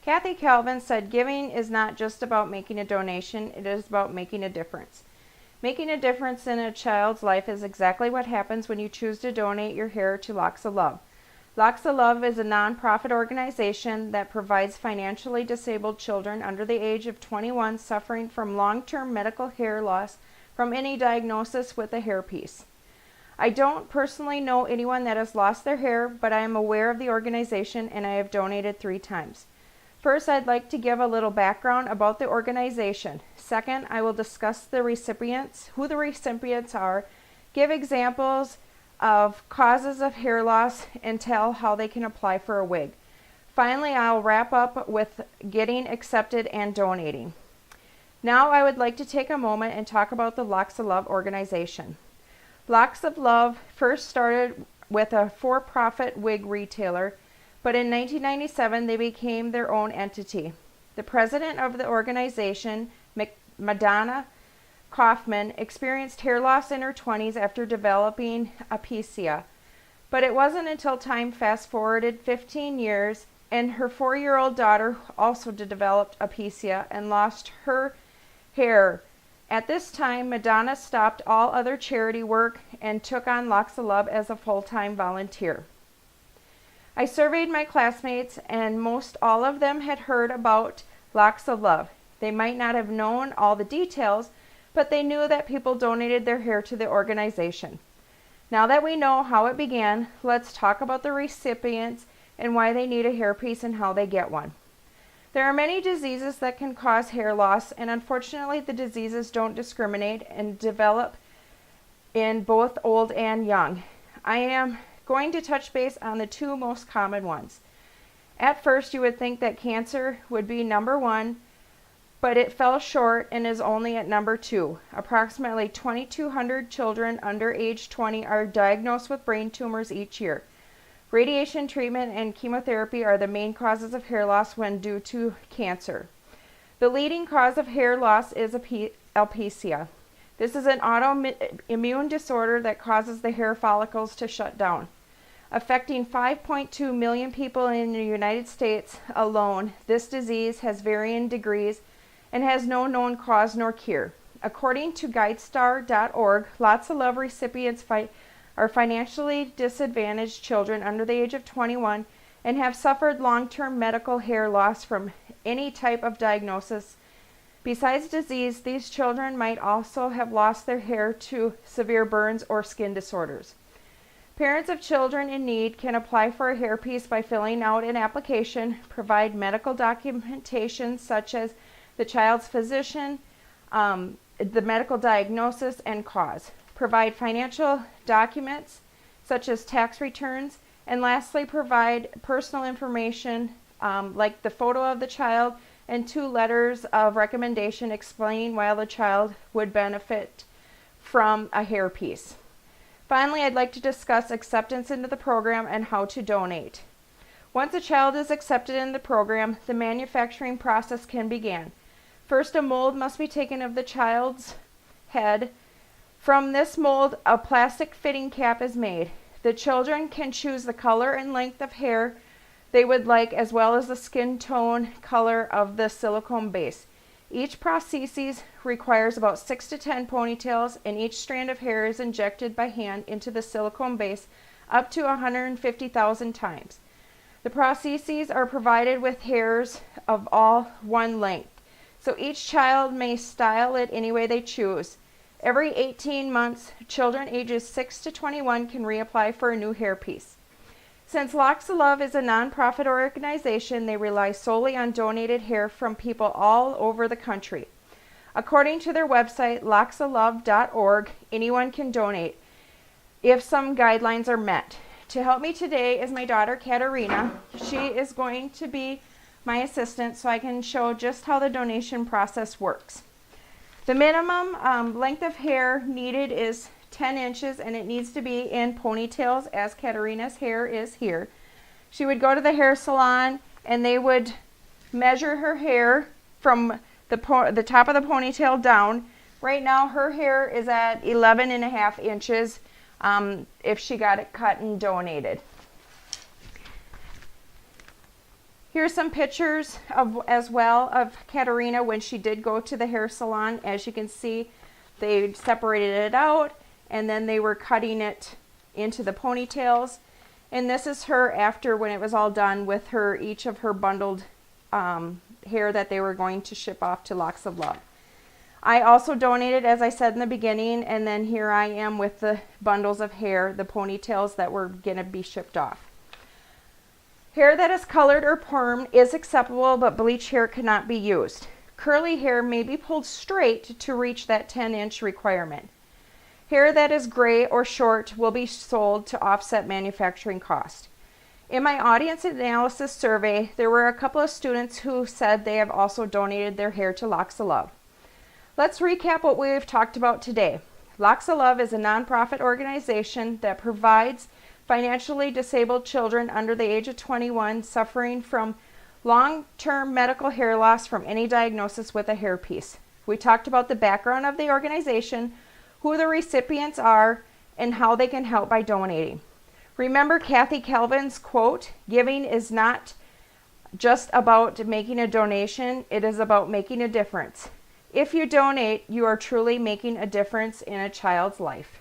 Kathy Calvin said, "Giving is not just about making a donation, it is about making a difference." Making a difference in a child's life is exactly what happens when you choose to donate your hair to Locks of Love. Locks of Love is a nonprofit organization that provides financially disabled children under the age of 21 suffering from long-term medical hair loss from any diagnosis with a hairpiece. I don't personally know anyone that has lost their hair, but I am aware of the organization and I have donated 3 times. First, I'd like to give a little background about the organization. Second, I will discuss the recipients, who the recipients are, give examples of causes of hair loss, and tell how they can apply for a wig. Finally, I'll wrap up with getting accepted and donating. Now I would like to take a moment and talk about the Locks of Love organization. Locks of Love first started with a for-profit wig retailer, but in 1997 they became their own entity. The president of the organization, Madonna Kaufman, experienced hair loss in her 20s after developing alopecia. But it wasn't until time fast-forwarded 15 years and her 4-year-old daughter also developed alopecia and lost her hair. At this time, Madonna stopped all other charity work and took on Locks of Love as a full-time volunteer. I surveyed my classmates and most all of them had heard about Locks of Love. They might not have known all the details, but they knew that people donated their hair to the organization. Now that we know how it began, let's talk about the recipients and why they need a hairpiece and how they get one. There are many diseases that can cause hair loss, and unfortunately the diseases don't discriminate and develop in both old and young. I am going to touch base on the 2 most common ones. At first you would think that cancer would be number 1, but it fell short and is only at number 2. Approximately 2,200 children under age 20 are diagnosed with brain tumors each year. Radiation treatment and chemotherapy are the main causes of hair loss when due to cancer. The leading cause of hair loss is alopecia. This is an autoimmune disorder that causes the hair follicles to shut down. Affecting 5.2 million people in the United States alone, this disease has varying degrees and has no known cause nor cure. According to GuideStar.org, Lots of Love recipients are financially disadvantaged children under the age of 21 and have suffered long-term medical hair loss from any type of diagnosis. Besides disease, these children might also have lost their hair to severe burns or skin disorders. Parents of children in need can apply for a hairpiece by filling out an application, provide medical documentation such as the child's physician, the medical diagnosis and cause, provide financial documents such as tax returns, and lastly provide personal information like the photo of the child and 2 letters of recommendation explaining why the child would benefit from a hairpiece. Finally, I'd like to discuss acceptance into the program and how to donate. Once a child is accepted in the program, the manufacturing process can begin. First, a mold must be taken of the child's head. From this mold, a plastic fitting cap is made. The children can choose the color and length of hair they would like, as well as the skin tone color of the silicone base. Each prosthesis requires about 6 to 10 ponytails, and each strand of hair is injected by hand into the silicone base up to 150,000 times. The prostheses are provided with hairs of all one length, so each child may style it any way they choose. Every 18 months, children ages 6 to 21 can reapply for a new hairpiece. Since Locks of Love is a nonprofit organization, they rely solely on donated hair from people all over the country. According to their website, locksoflove.org, anyone can donate if some guidelines are met. To help me today is my daughter, Katerina. She is going to be my assistant so I can show just how the donation process works. The minimum length of hair needed is 10 inches and it needs to be in ponytails as Katerina's hair is here. She would go to the hair salon and they would measure her hair from the top of the ponytail down. Right now her hair is at 11.5 inches if she got it cut and donated. Here's some pictures as well of Katerina when she did go to the hair salon. As you can see, they separated it out and then they were cutting it into the ponytails. And this is her after, when it was all done, with each of her bundled hair that they were going to ship off to Locks of Love. I also donated, as I said in the beginning, and then here I am with the bundles of hair, the ponytails that were going to be shipped off. Hair that is colored or permed is acceptable, but bleach hair cannot be used. Curly hair may be pulled straight to reach that 10-inch requirement. Hair that is gray or short will be sold to offset manufacturing cost. In my audience analysis survey, there were a couple of students who said they have also donated their hair to Locks of Love. Let's recap what we've talked about today. Locks of Love is a nonprofit organization that provides financially disabled children under the age of 21 suffering from long-term medical hair loss from any diagnosis with a hairpiece. We talked about the background of the organization, who the recipients are, and how they can help by donating. Remember Kathy Calvin's quote, "Giving is not just about making a donation, it is about making a difference." If you donate, you are truly making a difference in a child's life.